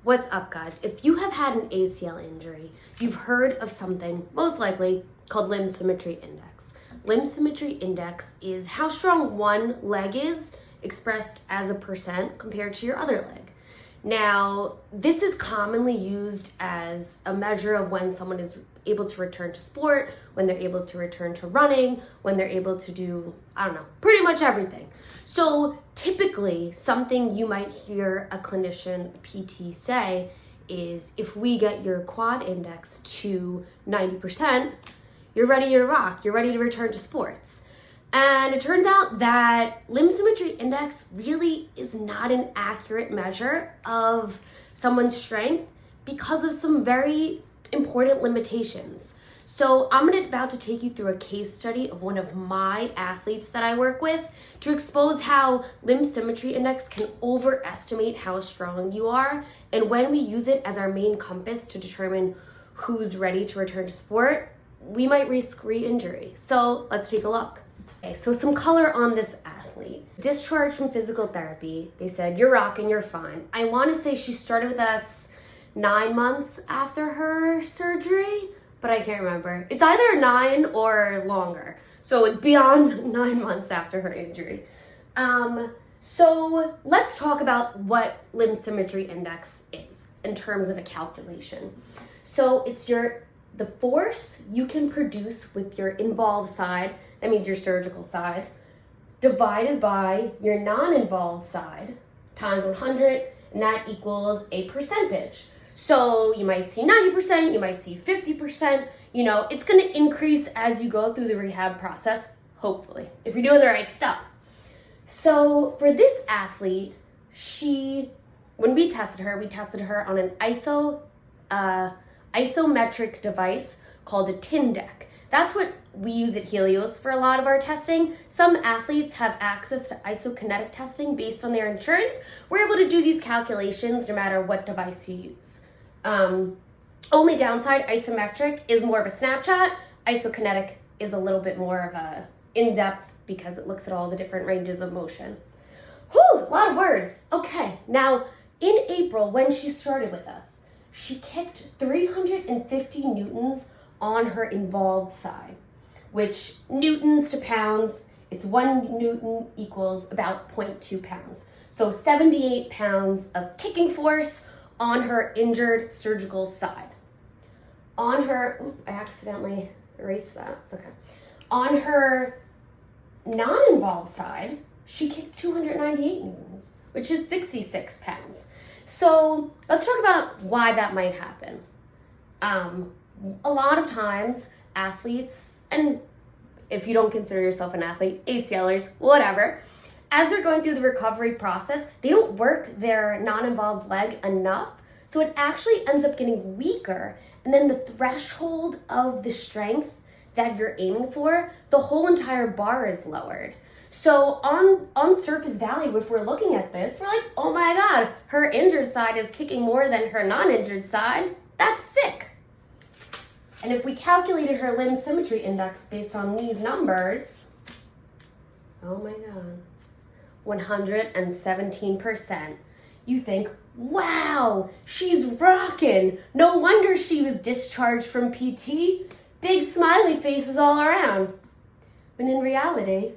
What's up, guys? If you have had an ACL injury, you've heard of something, most likely, called limb symmetry index. Limb symmetry index is how strong one leg is expressed as a percent compared to your other leg. Now, this is commonly used as a measure of when someone is able to return to sport, when they're able to return to running, when they're able to do, pretty much everything. So typically, something you might hear a clinician, a PT say is, if we get your quad index to 90%, you're ready to rock, you're ready to return to sports. And it turns out that limb symmetry index really is not an accurate measure of someone's strength because of some very important limitations. So I'm about to take you through a case study of one of my athletes that I work with to expose how limb symmetry index can overestimate how strong you are, and when we use it as our main compass to determine who's ready to return to sport, we might risk re-injury. So let's take a look. Okay, so some color on this athlete. Discharged from physical therapy. They said, you're rocking, you're fine. I want to say she started with us 9 months after her surgery, but I can't remember. It's either 9 or longer. So it's beyond 9 months after her injury. So let's talk about what limb symmetry index is in terms of a calculation. So it's the force you can produce with your involved side, that means your surgical side, divided by your non-involved side times 100, and that equals a percentage. So you might see 90%, you might see 50%, it's gonna increase as you go through the rehab process, hopefully, if you're doing the right stuff. So for this athlete, when we tested her on an isometric device called a TIN deck. That's what we use at Helios for a lot of our testing. Some athletes have access to isokinetic testing based on their insurance. We're able to do these calculations no matter what device you use. Only downside, isometric is more of a snapshot. Isokinetic is a little bit more of a in-depth because it looks at all the different ranges of motion. Whew, a lot of words. Okay, now in April when she started with us, she kicked 350 newtons on her involved side, which newtons to pounds, it's 1 newton equals about 0.2 pounds. So 78 pounds of kicking force on her injured surgical side. On her, I accidentally erased that, it's okay. On her non-involved side, she kicked 298 newtons, which is 66 pounds. So let's talk about why that might happen. A lot of times athletes, and if you don't consider yourself an athlete, ACLers, whatever, as they're going through the recovery process, they don't work their non-involved leg enough, so it actually ends up getting weaker, and then the threshold of the strength that you're aiming for, the whole entire bar is lowered. So on surface value, if we're looking at this, we're like, oh my God, her injured side is kicking more than her non-injured side. That's sick. And if we calculated her limb symmetry index based on these numbers, oh my God, 117%. You think, wow, she's rocking. No wonder she was discharged from PT. Big smiley faces all around. When in reality,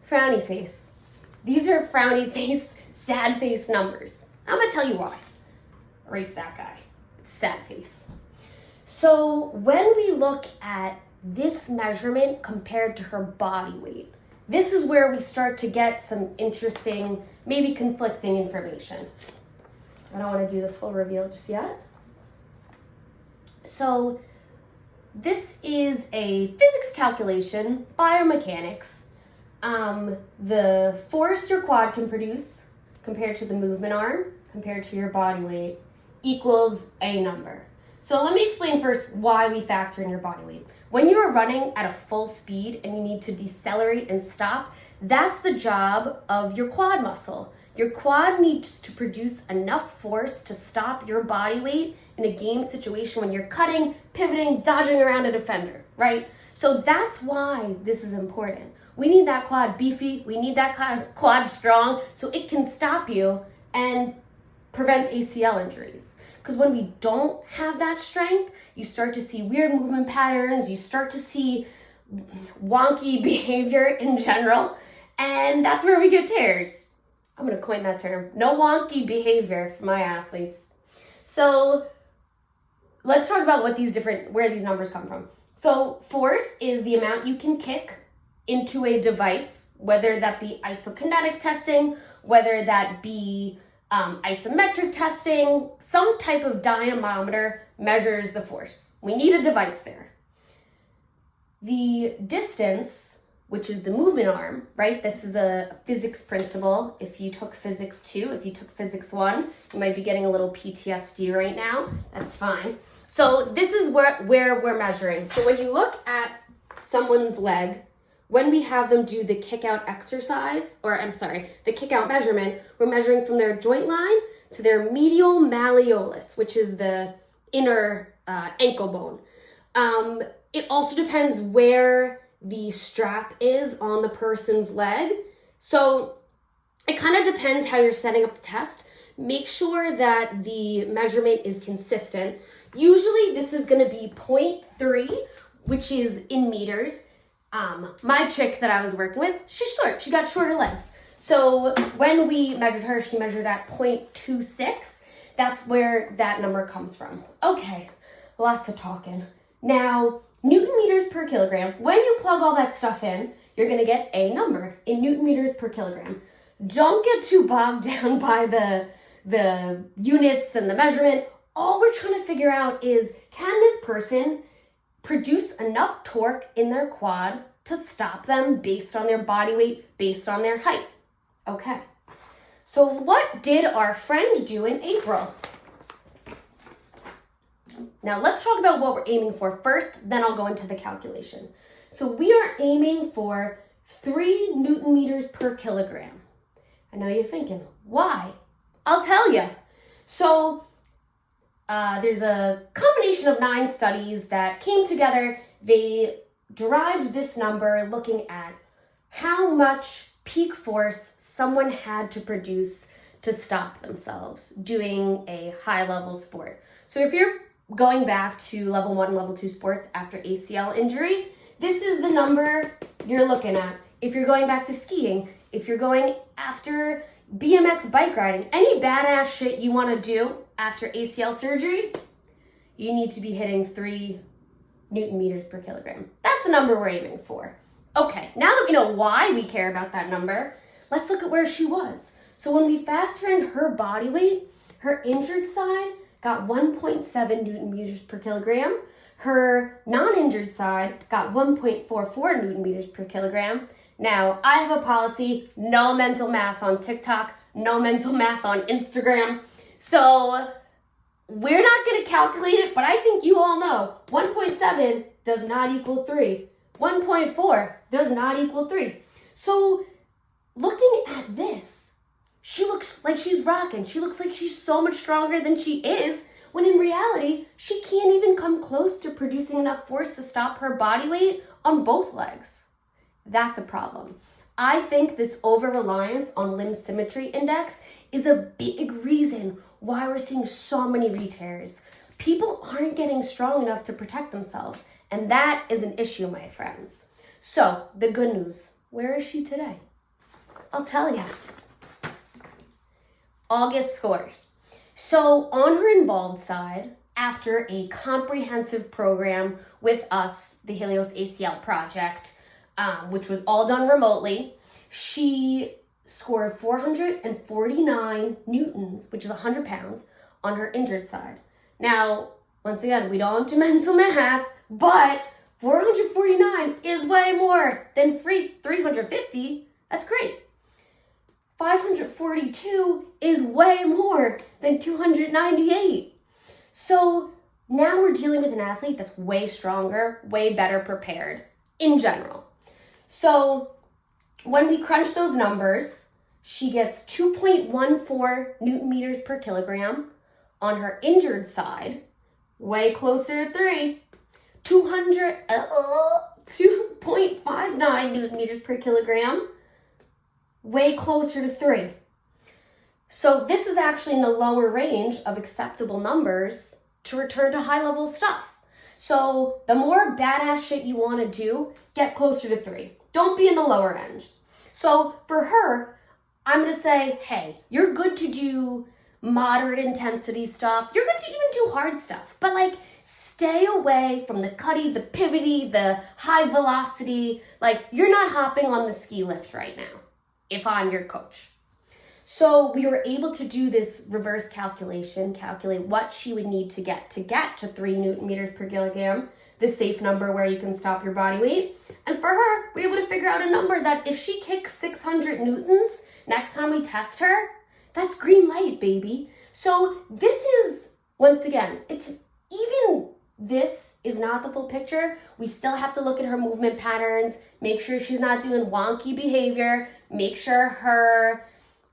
frowny face. These are frowny face, sad face numbers. I'm gonna tell you why. Erase that guy. It's sad face. So when we look at this measurement compared to her body weight, this is where we start to get some interesting, maybe conflicting information. I don't want to do the full reveal just yet. So this is a physics calculation, biomechanics. The force your quad can produce compared to the movement arm, compared to your body weight, equals a number. So let me explain first why we factor in your body weight. When you are running at a full speed and you need to decelerate and stop, that's the job of your quad muscle. Your quad needs to produce enough force to stop your body weight in a game situation when you're cutting, pivoting, dodging around a defender, right? So that's why this is important. We need that quad beefy, we need that quad strong so it can stop you and prevent ACL injuries. Because when we don't have that strength, you start to see weird movement patterns, you start to see wonky behavior in general, and that's where we get tears. I'm gonna coin that term. No wonky behavior for my athletes. So let's talk about where these numbers come from. So force is the amount you can kick into a device, whether that be isokinetic testing, whether that be isometric testing. Some type of dynamometer measures the force. We need a device there. The distance, which is the movement arm, right? This is a physics principle. If you took physics 2, if you took physics 1, you might be getting a little PTSD right now. That's fine. So this is where we're measuring. So when you look at someone's leg, when we have them do the kick out exercise, the kick out measurement, we're measuring from their joint line to their medial malleolus, which is the inner ankle bone. It also depends where the strap is on the person's leg. So it kind of depends how you're setting up the test. Make sure that the measurement is consistent. Usually this is going to be 0.3, which is in meters. My chick that I was working with, she's short. She got shorter legs. So when we measured her, she measured at 0.26. That's where that number comes from. Okay, lots of talking. Now, Newton meters per kilogram. When you plug all that stuff in, you're going to get a number in Newton meters per kilogram. Don't get too bogged down by the units and the measurement. All we're trying to figure out is, can this person produce enough torque in their quad to stop them based on their body weight, based on their height? Okay. So what did our friend do in April? Now let's talk about what we're aiming for first, then I'll go into the calculation. So we are aiming for 3 Newton meters per kilogram. I know you're thinking, why? I'll tell you. So there's a combination of 9 studies that came together. They derived this number looking at how much peak force someone had to produce to stop themselves doing a high-level sport. So if you're going back to level 1, level 2 sports after ACL injury, this is the number you're looking at. If you're going back to skiing, if you're going after BMX bike riding, any badass shit you want to do after ACL surgery, you need to be hitting 3 Newton meters per kilogram. That's the number we're aiming for. Okay, now that we know why we care about that number, let's look at where she was. So when we factor in her body weight, her injured side got 1.7 Newton meters per kilogram. Her non-injured side got 1.44 Newton meters per kilogram. Now, I have a policy, no mental math on TikTok, no mental math on Instagram. So we're not going to calculate it, but I think you all know 1.7 does not equal 3. 1.4 does not equal 3. So looking at this, she looks like she's rocking. She looks like she's so much stronger than she is, when in reality, she can't even come close to producing enough force to stop her body weight on both legs. That's a problem. I think this over-reliance on limb symmetry index is a big reason why we're seeing so many re-tears. People aren't getting strong enough to protect themselves, and that is an issue, my friends. So, the good news, where is she today? I'll tell you. August scores. So, on her involved side, after a comprehensive program with us, the Helios ACL project, which was all done remotely, she scored 449 newtons, which is 100 pounds, on her injured side. Now, once again, we don't do mental math, but 449 is way more than 350. That's great. 542 is way more than 298. So now we're dealing with an athlete that's way stronger, way better prepared in general. So when we crunch those numbers, she gets 2.14 Newton meters per kilogram on her injured side, way closer to 3. 2.59 Newton meters per kilogram, way closer to 3. So this is actually in the lower range of acceptable numbers to return to high-level stuff. So the more badass shit you want to do, get closer to 3. Don't be in the lower end. So for her, I'm going to say, hey, you're good to do moderate intensity stuff. You're good to even do hard stuff. But like, stay away from the cutty, the pivoty, the high velocity. Like, you're not hopping on the ski lift right now, if I'm your coach. So we were able to do this reverse calculation, calculate what she would need to get to 3 Newton meters per kilogram, the safe number where you can stop your body weight. And for her, we were able to figure out a number that if she kicks 600 Newtons next time we test her, that's green light, baby. So this is, once again, this is not the full picture. We still have to look at her movement patterns, make sure she's not doing wonky behavior, make sure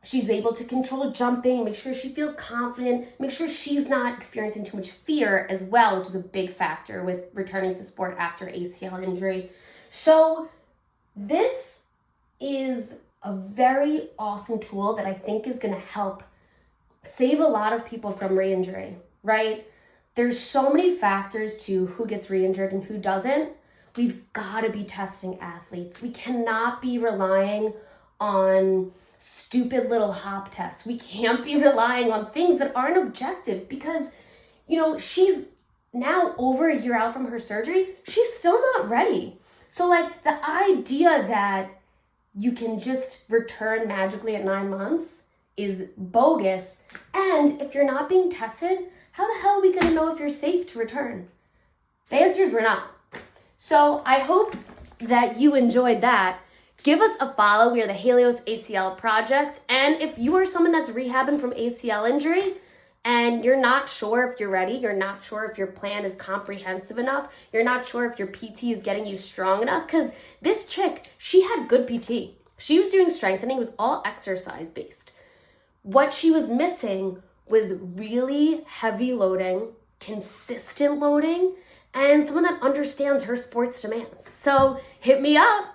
she's able to control jumping, make sure she feels confident, make sure she's not experiencing too much fear as well, which is a big factor with returning to sport after ACL injury. So this is a very awesome tool that I think is going to help save a lot of people from re-injury, right? There's so many factors to who gets re-injured and who doesn't. We've got to be testing athletes. We cannot be relying on stupid little hop tests. We can't be relying on things that aren't objective because, she's now over a year out from her surgery. She's still not ready. So like the idea that you can just return magically at 9 months is bogus. And if you're not being tested, how the hell are we going to know if you're safe to return? The answer is we're not. So I hope that you enjoyed that. Give us a follow. We are the Helios ACL Project. And if you are someone that's rehabbing from ACL injury and you're not sure if you're ready, you're not sure if your plan is comprehensive enough, you're not sure if your PT is getting you strong enough, because this chick, she had good PT. She was doing strengthening, it was all exercise based. What she was missing was really heavy loading, consistent loading, and someone that understands her sports demands. So hit me up.